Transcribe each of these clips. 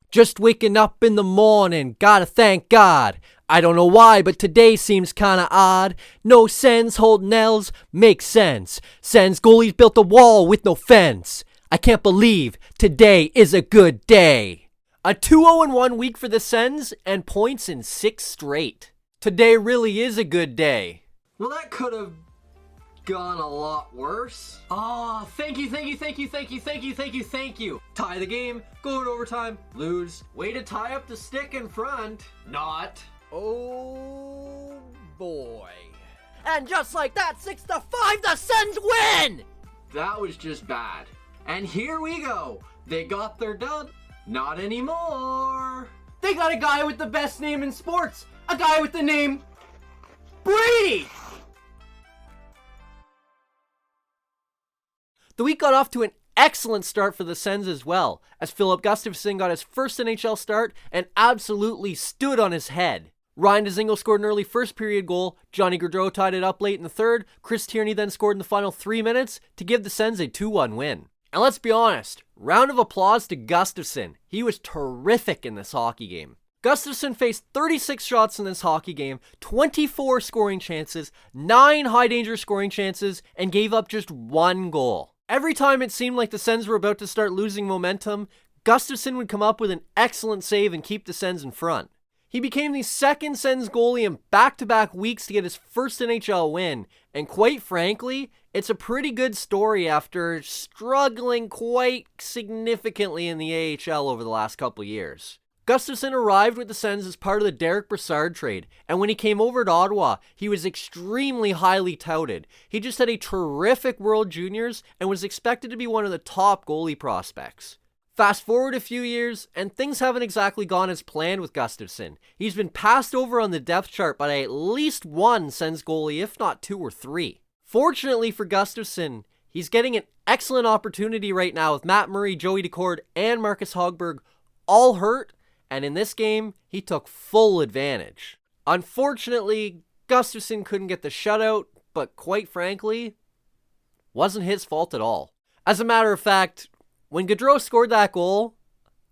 Just waking up in the morning, gotta thank God. I don't know why, but today seems kinda odd. No Sens holding L's, makes sense. Sens goalies built a wall with no fence. I can't believe today is a good day. A 2-0-1 week for the Sens and points in 6 straight. Today really is a good day. Well, that could have gone a lot worse. Thank you. Tie the game, go in overtime, lose. Way to tie up the stick in front. Not. Oh boy. And just like that, 6-5, the Sens win! That was just bad. And here we go. They got their dub. Not anymore. They got a guy with the best name in sports. A guy with the name Brady! The week got off to an excellent start for the Sens as well, as Filip Gustavsson got his first NHL start and absolutely stood on his head. Ryan Dzingel scored an early first period goal, Johnny Gaudreau tied it up late in the third, Chris Tierney then scored in the final 3 minutes to give the Sens a 2-1 win. And let's be honest, round of applause to Gustavsson. He was terrific in this hockey game. Gustavsson faced 36 shots in this hockey game, 24 scoring chances, 9 high danger scoring chances, and gave up just 1 goal. Every time it seemed like the Sens were about to start losing momentum, Gustavsson would come up with an excellent save and keep the Sens in front. He became the second Sens goalie in back-to-back weeks to get his first NHL win, and quite frankly, it's a pretty good story after struggling quite significantly in the AHL over the last couple years. Gustavsson arrived with the Sens as part of the Derek Brassard trade, and when he came over to Ottawa, he was extremely highly touted. He just had a terrific World Juniors and was expected to be one of the top goalie prospects. Fast forward a few years, and things haven't exactly gone as planned with Gustavsson. He's been passed over on the depth chart by at least one Sens goalie, if not 2 or 3. Fortunately for Gustavsson, he's getting an excellent opportunity right now with Matt Murray, Joey Daccord, and Marcus Hogberg all hurt, and in this game, he took full advantage. Unfortunately, Gustavsson couldn't get the shutout, but quite frankly, wasn't his fault at all. As a matter of fact, when Gaudreau scored that goal,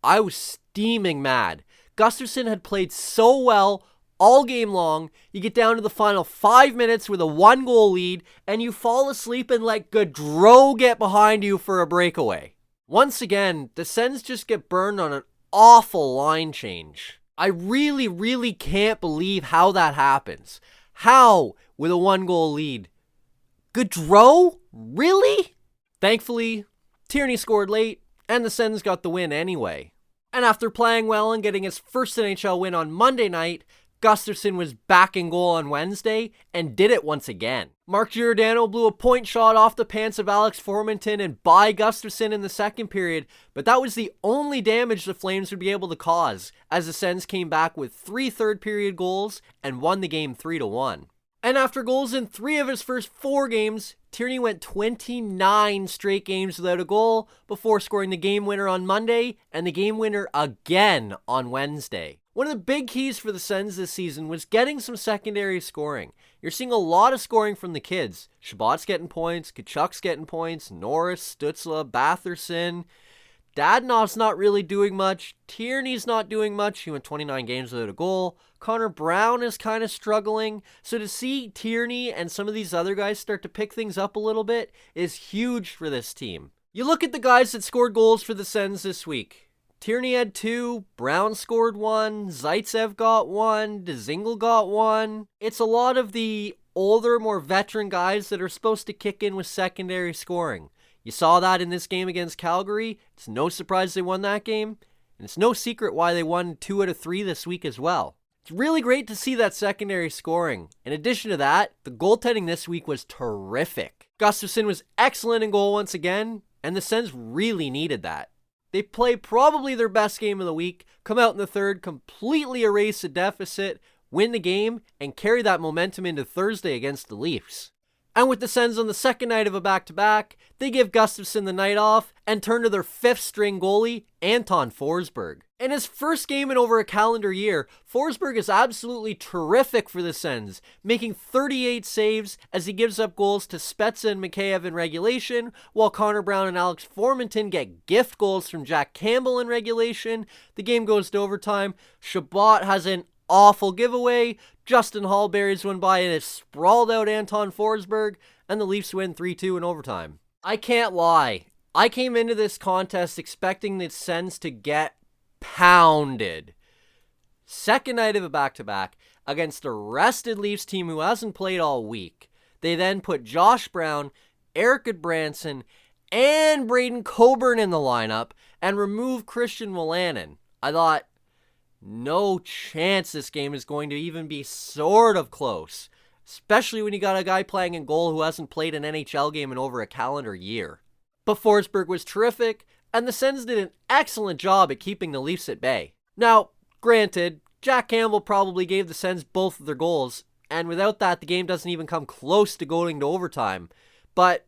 I was steaming mad. Gustavsson had played so well all game long. You get down to the final 5 minutes with a 1-goal lead, and you fall asleep and let Gaudreau get behind you for a breakaway. Once again, the Sens just get burned on an awful line change. I really can't believe how that happens. How, with a 1-goal lead? Gaudreau? Really? Thankfully, Tierney scored late, and the Sens got the win anyway. And after playing well and getting his first NHL win on Monday night, Gustavsson was back in goal on Wednesday and did it once again. Mark Giordano blew a point shot off the pants of Alex Formenton and by Gustavsson in the second period, but that was the only damage the Flames would be able to cause, as the Sens came back with 3 third-period goals and won the game 3-1. And after goals in 3 of his first 4 games, Tierney went 29 straight games without a goal before scoring the game winner on Monday and the game winner again on Wednesday. One of the big keys for the Sens this season was getting some secondary scoring. You're seeing a lot of scoring from the kids. Shabbat's getting points, Kachuk's getting points, Norris, Stützle, Batherson. Dadonov's not really doing much. Tierney's not doing much. He went 29 games without a goal. Connor Brown is kind of struggling. So to see Tierney and some of these other guys start to pick things up a little bit is huge for this team. You look at the guys that scored goals for the Sens this week. Tierney had 2, Brown scored 1, Zaitsev got 1, Dzingel got 1. It's a lot of the older, more veteran guys that are supposed to kick in with secondary scoring. You saw that in this game against Calgary. It's no surprise they won that game. And it's no secret why they won 2 out of 3 this week as well. It's really great to see that secondary scoring. In addition to that, the goaltending this week was terrific. Gustavsson was excellent in goal once again, and the Sens really needed that. They play probably their best game of the week, come out in the third, completely erase the deficit, win the game, and carry that momentum into Thursday against the Leafs. And with the Sens on the second night of a back-to-back, they give Gustafsson the night off and turn to their fifth-string goalie, Anton Forsberg. In his first game in over a calendar year, Forsberg is absolutely terrific for the Sens, making 38 saves as he gives up goals to Spezza and Mikheyev in regulation, while Connor Brown and Alex Formenton get gift goals from Jack Campbell in regulation. The game goes to overtime. Chabot has an awful giveaway. Justin Hall buries one by and has sprawled out Anton Forsberg, and the Leafs win 3-2 in overtime. I can't lie. I came into this contest expecting the Sens to get pounded. Second night of a back-to-back against a rested Leafs team who hasn't played all week. They then put Josh Brown, Eric Goodbranson, and Braden Coburn in the lineup and remove Christian Wolanin. I thought, no chance this game is going to even be sort of close, especially when you got a guy playing in goal who hasn't played an NHL game in over a calendar year. But Forsberg was terrific, and the Sens did an excellent job at keeping the Leafs at bay. Now, granted, Jack Campbell probably gave the Sens both of their goals, and without that, the game doesn't even come close to going to overtime. But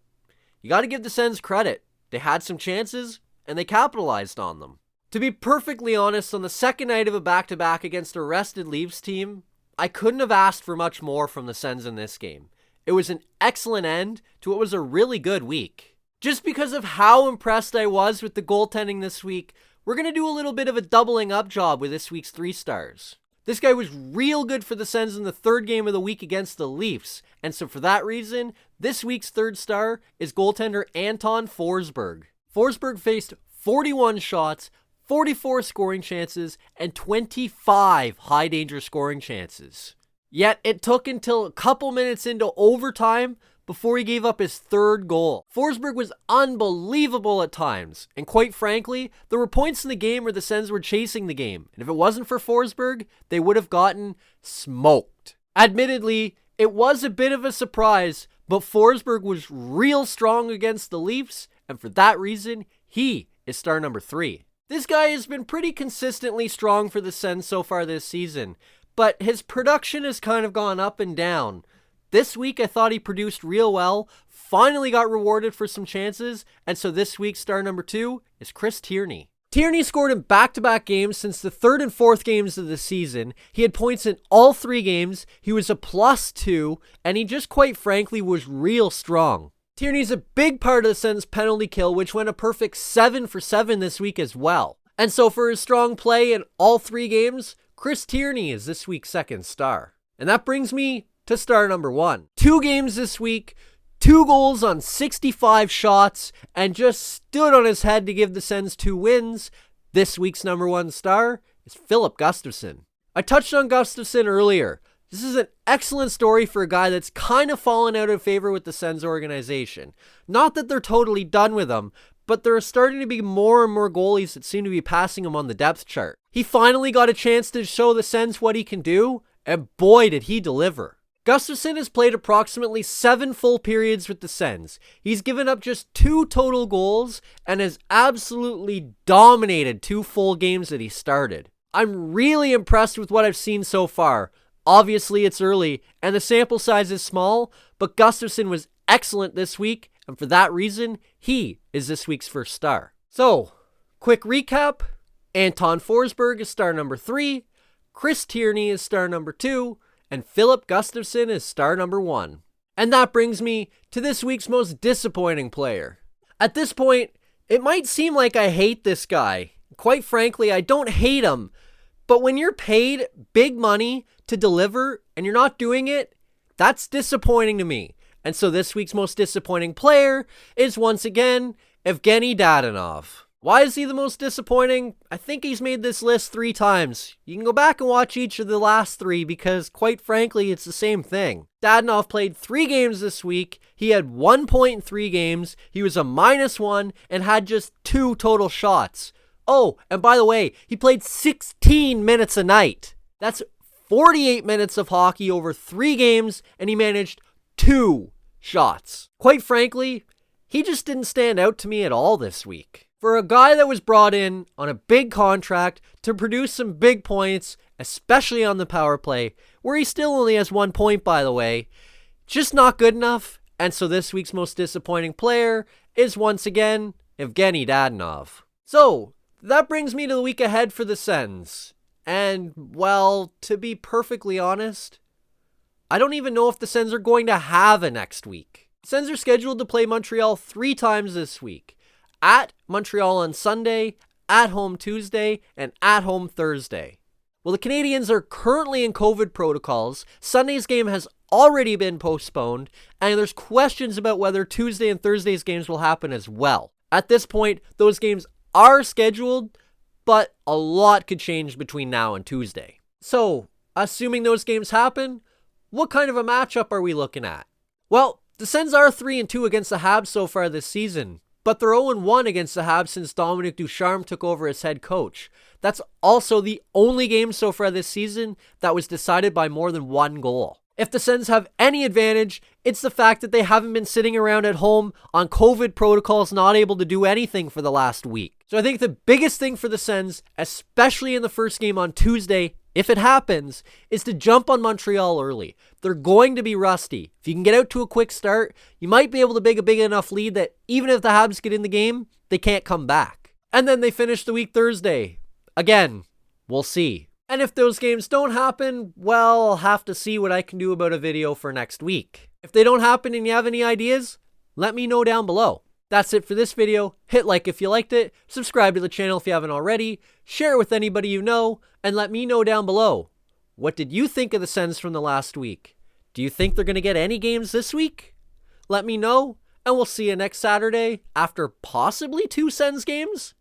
you got to give the Sens credit. They had some chances, and they capitalized on them. To be perfectly honest, on the second night of a back-to-back against a rested Leafs team, I couldn't have asked for much more from the Sens in this game. It was an excellent end to what was a really good week. Just because of how impressed I was with the goaltending this week, we're going to do a little bit of a doubling up job with this week's 3 stars. This guy was real good for the Sens in the third game of the week against the Leafs, and so for that reason, this week's 3rd star is goaltender Anton Forsberg. Forsberg faced 41 shots, 44 scoring chances, and 25 high-danger scoring chances. Yet, it took until a couple minutes into overtime before he gave up his 3rd goal. Forsberg was unbelievable at times, and quite frankly, there were points in the game where the Sens were chasing the game, and if it wasn't for Forsberg, they would have gotten smoked. Admittedly, it was a bit of a surprise, but Forsberg was real strong against the Leafs, and for that reason, he is star number 3. This guy has been pretty consistently strong for the Sens so far this season, but his production has kind of gone up and down. This week I thought he produced real well, finally got rewarded for some chances, and so this week's star number 2 is Chris Tierney. Tierney scored in back-to-back games since the 3rd and 4th games of the season. He had points in all 3 games, he was a +2, and he just quite frankly was real strong. Tierney's a big part of the Sens' penalty kill, which went a perfect 7 for 7 this week as well. And so for his strong play in all 3 games, Chris Tierney is this week's 2nd star. And that brings me to star number 1. 2 games this week, 2 goals on 65 shots, and just stood on his head to give the Sens 2 wins. This week's number 1 star is Filip Gustavsson. I touched on Gustavsson earlier. This is an excellent story for a guy that's kind of fallen out of favor with the Sens organization. Not that they're totally done with him, but there are starting to be more and more goalies that seem to be passing him on the depth chart. He finally got a chance to show the Sens what he can do, and boy did he deliver. Gustavsson has played approximately 7 full periods with the Sens. He's given up just 2 total goals and has absolutely dominated 2 full games that he started. I'm really impressed with what I've seen so far. Obviously, it's early, and the sample size is small, but Gustavsson was excellent this week, and for that reason, he is this week's 1st star. So, quick recap. Anton Forsberg is star number 3, Chris Tierney is star number 2, and Filip Gustavsson is star number 1. And that brings me to this week's most disappointing player. At this point, it might seem like I hate this guy. Quite frankly, I don't hate him, but when you're paid big money to deliver and you're not doing it, that's disappointing to me. And so this week's most disappointing player is once again Evgeny Dadonov. Why is he the most disappointing? I think he's made this list 3 times. You can go back and watch each of the last 3 because quite frankly it's the same thing. Dadonov played 3 games this week. He had 1 point in 3 games. He was a -1 and had just 2 total shots. Oh, and by the way, he played 16 minutes a night. That's 48 minutes of hockey over 3 games, and he managed 2 shots. Quite frankly, he just didn't stand out to me at all this week. For a guy that was brought in on a big contract to produce some big points, especially on the power play, where he still only has 1 point, by the way, just not good enough, And so this week's most disappointing player is once again Evgeny Dadonov. So that brings me to the week ahead for the Sens. And, well, to be perfectly honest, I don't even know if the Sens are going to have a next week. Sens are scheduled to play Montreal 3 times this week. At Montreal on Sunday, at home Tuesday, and at home Thursday. Well, the Canadiens are currently in COVID protocols. Sunday's game has already been postponed, and there's questions about whether Tuesday and Thursday's games will happen as well. At this point, those games are scheduled, but a lot could change between now and Tuesday. So, assuming those games happen, what kind of a matchup are we looking at? Well, the Sens are 3-2 against the Habs so far this season, but they're 0-1 against the Habs since Dominic Ducharme took over as head coach. That's also the only game so far this season that was decided by more than 1 goal. If the Sens have any advantage, it's the fact that they haven't been sitting around at home on COVID protocols, not able to do anything for the last week. So I think the biggest thing for the Sens, especially in the first game on Tuesday, if it happens, is to jump on Montreal early. They're going to be rusty. If you can get out to a quick start, you might be able to make a big enough lead that even if the Habs get in the game, they can't come back. And then they finish the week Thursday. Again, we'll see. And if those games don't happen, well, I'll have to see what I can do about a video for next week. If they don't happen and you have any ideas, let me know down below. That's it for this video. Hit like if you liked it, subscribe to the channel if you haven't already, share it with anybody you know, and let me know down below. What did you think of the Sens from the last week? Do you think they're going to get any games this week? Let me know, and we'll see you next Saturday after possibly 2 Sens games.